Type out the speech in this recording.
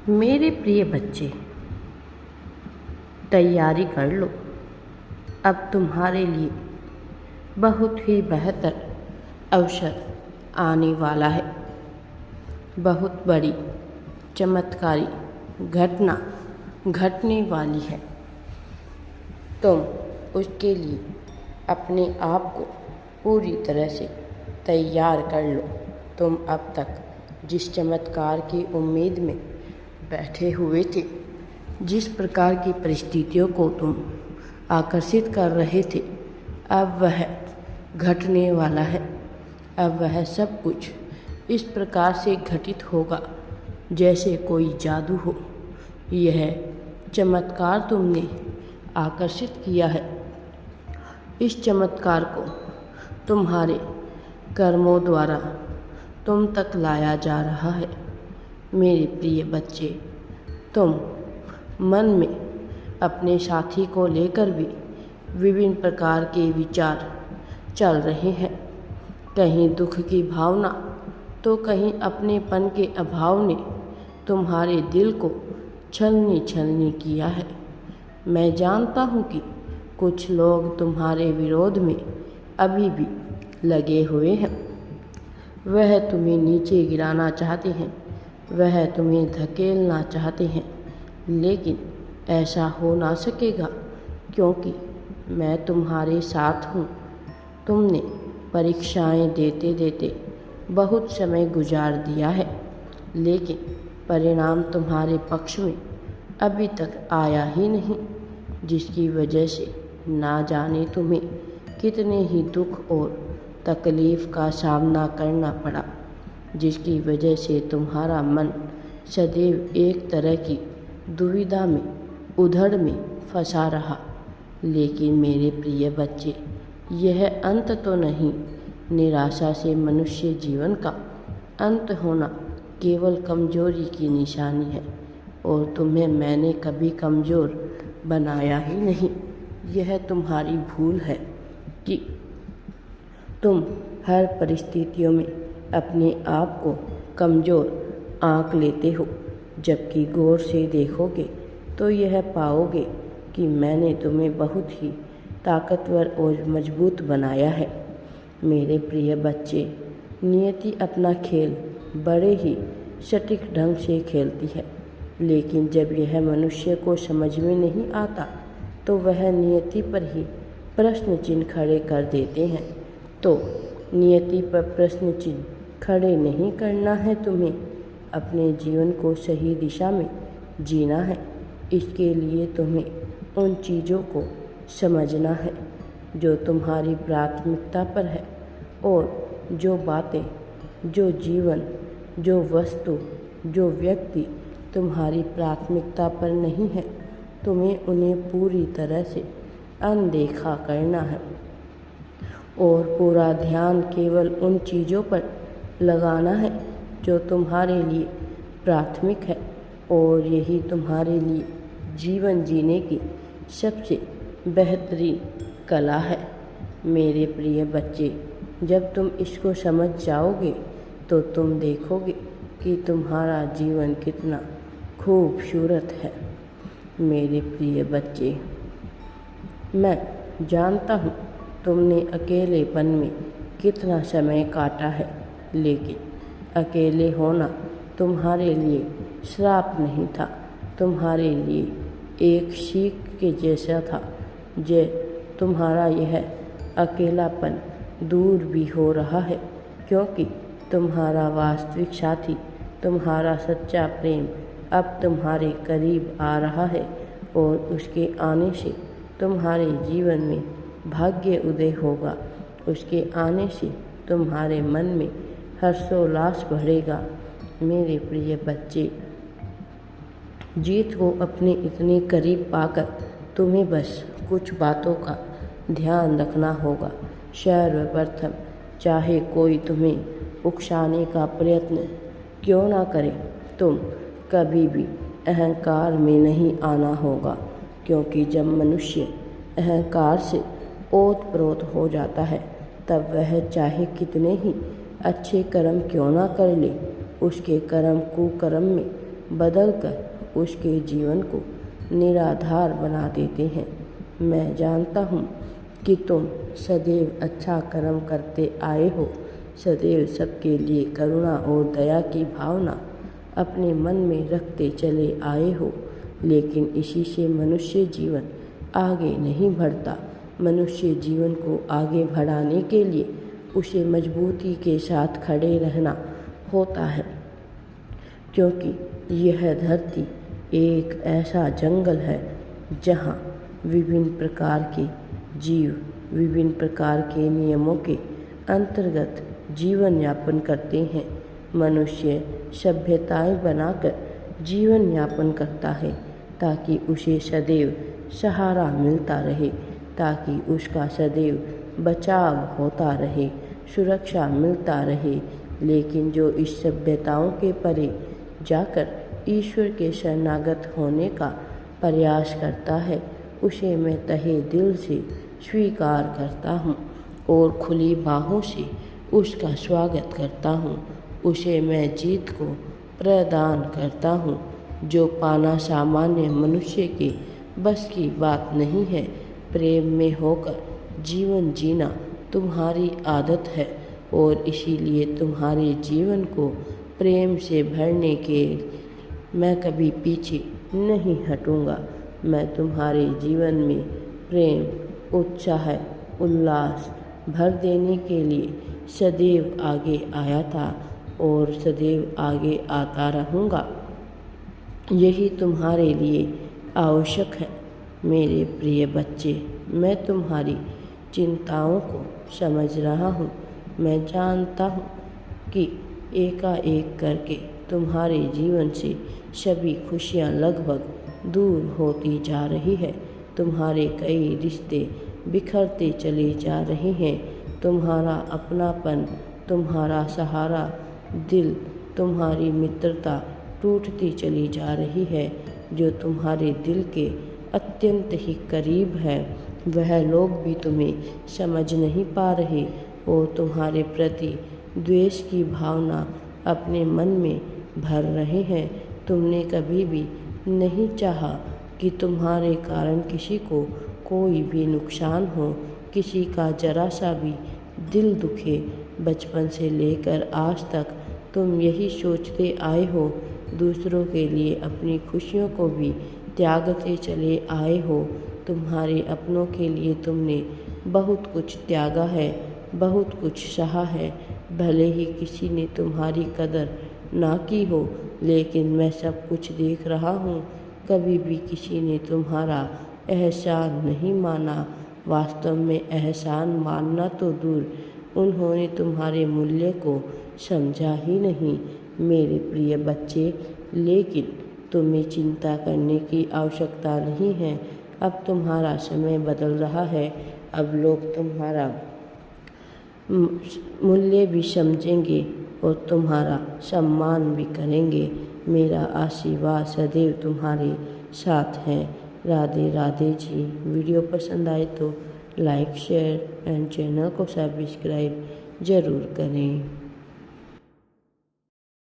मेरे प्रिय बच्चे, तैयारी कर लो। अब तुम्हारे लिए बहुत ही बेहतर अवसर आने वाला है। बहुत बड़ी चमत्कारी घटना घटने वाली है। तुम उसके लिए अपने आप को पूरी तरह से तैयार कर लो। तुम अब तक जिस चमत्कार की उम्मीद में बैठे हुए थे, जिस प्रकार की परिस्थितियों को तुम आकर्षित कर रहे थे, अब वह घटने वाला है। अब वह सब कुछ इस प्रकार से घटित होगा जैसे कोई जादू हो। यह चमत्कार तुमने आकर्षित किया है। इस चमत्कार को तुम्हारे कर्मों द्वारा तुम तक लाया जा रहा है। मेरे प्रिय बच्चे, तुम मन में अपने साथी को लेकर भी विभिन्न प्रकार के विचार चल रहे हैं। कहीं दुख की भावना तो कहीं अपनेपन के अभाव ने तुम्हारे दिल को छलनी किया है। मैं जानता हूँ कि कुछ लोग तुम्हारे विरोध में अभी भी लगे हुए हैं। वह तुम्हें नीचे गिराना चाहते हैं, वह तुम्हें धकेलना चाहते हैं, लेकिन ऐसा हो ना सकेगा क्योंकि मैं तुम्हारे साथ हूँ। तुमने परीक्षाएं देते देते बहुत समय गुजार दिया है, लेकिन परिणाम तुम्हारे पक्ष में अभी तक आया ही नहीं, जिसकी वजह से ना जाने तुम्हें कितने ही दुख और तकलीफ़ का सामना करना पड़ा, जिसकी वजह से तुम्हारा मन सदैव एक तरह की दुविधा में, उधड़ में फंसा रहा। लेकिन मेरे प्रिय बच्चे, यह अंत तो नहीं। निराशा से मनुष्य जीवन का अंत होना केवल कमजोरी की निशानी है, और तुम्हें मैंने कभी कमज़ोर बनाया ही नहीं। यह तुम्हारी भूल है कि तुम हर परिस्थितियों में अपने आप को कमज़ोर आंक लेते हो, जबकि गौर से देखोगे तो यह पाओगे कि मैंने तुम्हें बहुत ही ताकतवर और मजबूत बनाया है। मेरे प्रिय बच्चे, नियति अपना खेल बड़े ही सटीक ढंग से खेलती है, लेकिन जब यह मनुष्य को समझ में नहीं आता तो वह नियति पर ही प्रश्न चिन्ह खड़े कर देते हैं। तो नियति पर प्रश्न चिन्ह खड़े नहीं करना है तुम्हें। अपने जीवन को सही दिशा में जीना है। इसके लिए तुम्हें उन चीज़ों को समझना है जो तुम्हारी प्राथमिकता पर है, और जो बातें, जो जीवन, जो वस्तु, जो व्यक्ति तुम्हारी प्राथमिकता पर नहीं है, तुम्हें उन्हें पूरी तरह से अनदेखा करना है और पूरा ध्यान केवल उन चीज़ों पर लगाना है जो तुम्हारे लिए प्राथमिक है, और यही तुम्हारे लिए जीवन जीने की सबसे बेहतरीन कला है। मेरे प्रिय बच्चे, जब तुम इसको समझ जाओगे तो तुम देखोगे कि तुम्हारा जीवन कितना खूबसूरत है। मेरे प्रिय बच्चे, मैं जानता हूँ तुमने अकेलेपन में कितना समय काटा है, लेकिन अकेले होना तुम्हारे लिए श्राप नहीं था, तुम्हारे लिए एक सीख के जैसा था। जे तुम्हारा यह अकेलापन दूर भी हो रहा है, क्योंकि तुम्हारा वास्तविक साथी, तुम्हारा सच्चा प्रेम अब तुम्हारे करीब आ रहा है, और उसके आने से तुम्हारे जीवन में भाग्य उदय होगा। उसके आने से तुम्हारे मन में हर्षोल्लास बढ़ेगा। मेरे प्रिय बच्चे, जीत को अपने इतने करीब पाकर तुम्हें बस कुछ बातों का ध्यान रखना होगा। सर्वप्रथम, चाहे कोई तुम्हें उकसाने का प्रयत्न क्यों ना करे, तुम कभी भी अहंकार में नहीं आना होगा, क्योंकि जब मनुष्य अहंकार से ओत-प्रोत हो जाता है, तब वह चाहे कितने ही अच्छे कर्म क्यों ना कर ले, उसके कर्म कुकर्म में बदलकर उसके जीवन को निराधार बना देते हैं। मैं जानता हूँ कि तुम सदैव अच्छा कर्म करते आए हो, सदैव सबके लिए करुणा और दया की भावना अपने मन में रखते चले आए हो, लेकिन इसी से मनुष्य जीवन आगे नहीं बढ़ता। मनुष्य जीवन को आगे बढ़ाने के लिए उसे मजबूती के साथ खड़े रहना होता है, क्योंकि यह धरती एक ऐसा जंगल है जहाँ विभिन्न प्रकार के जीव विभिन्न प्रकार के नियमों के अंतर्गत जीवन यापन करते हैं। मनुष्य सभ्यताएं बनाकर जीवन यापन करता है ताकि उसे सदैव सहारा मिलता रहे, ताकि उसका सदैव बचाव होता रहे, सुरक्षा मिलता रहे। लेकिन जो इस सभ्यताओं के परे जाकर ईश्वर के शरणागत होने का प्रयास करता है, उसे मैं तहे दिल से स्वीकार करता हूँ और खुली बाहों से उसका स्वागत करता हूँ। उसे मैं जीत को प्रदान करता हूँ, जो पाना सामान्य मनुष्य के बस की बात नहीं है। प्रेम में होकर जीवन जीना तुम्हारी आदत है और इसीलिए तुम्हारे जीवन को प्रेम से भरने के मैं कभी पीछे नहीं हटूँगा। मैं तुम्हारे जीवन में प्रेम, उत्साह, उल्लास भर देने के लिए सदैव आगे आया था और सदैव आगे आता रहूँगा। यही तुम्हारे लिए आवश्यक है। मेरे प्रिय बच्चे, मैं तुम्हारी चिंताओं को समझ रहा हूँ। मैं जानता हूँ कि एकाएक करके तुम्हारे जीवन से सभी खुशियाँ लगभग दूर होती जा रही है। तुम्हारे कई रिश्ते बिखरते चले जा रहे हैं। तुम्हारा अपनापन, तुम्हारा सहारा दिल, तुम्हारी मित्रता टूटती चली जा रही है। जो तुम्हारे दिल के अत्यंत ही करीब है, वह लोग भी तुम्हें समझ नहीं पा रहे और तुम्हारे प्रति द्वेष की भावना अपने मन में भर रहे हैं। तुमने कभी भी नहीं चाहा कि तुम्हारे कारण किसी को कोई भी नुकसान हो, किसी का जरा सा भी दिल दुखे। बचपन से लेकर आज तक तुम यही सोचते आए हो, दूसरों के लिए अपनी खुशियों को भी त्यागते चले आए हो। तुम्हारे अपनों के लिए तुमने बहुत कुछ त्यागा है, बहुत कुछ सहा है। भले ही किसी ने तुम्हारी कदर ना की हो, लेकिन मैं सब कुछ देख रहा हूँ। कभी भी किसी ने तुम्हारा एहसान नहीं माना। वास्तव में एहसान मानना तो दूर, उन्होंने तुम्हारे मूल्य को समझा ही नहीं। मेरे प्रिय बच्चे, लेकिन तुम्हें चिंता करने की आवश्यकता नहीं है। अब तुम्हारा समय बदल रहा है। अब लोग तुम्हारा मूल्य भी समझेंगे और तुम्हारा सम्मान भी करेंगे। मेरा आशीर्वाद सदैव तुम्हारे साथ है। राधे राधे जी। वीडियो पसंद आए तो लाइक, शेयर एंड चैनल को सब्सक्राइब ज़रूर करें।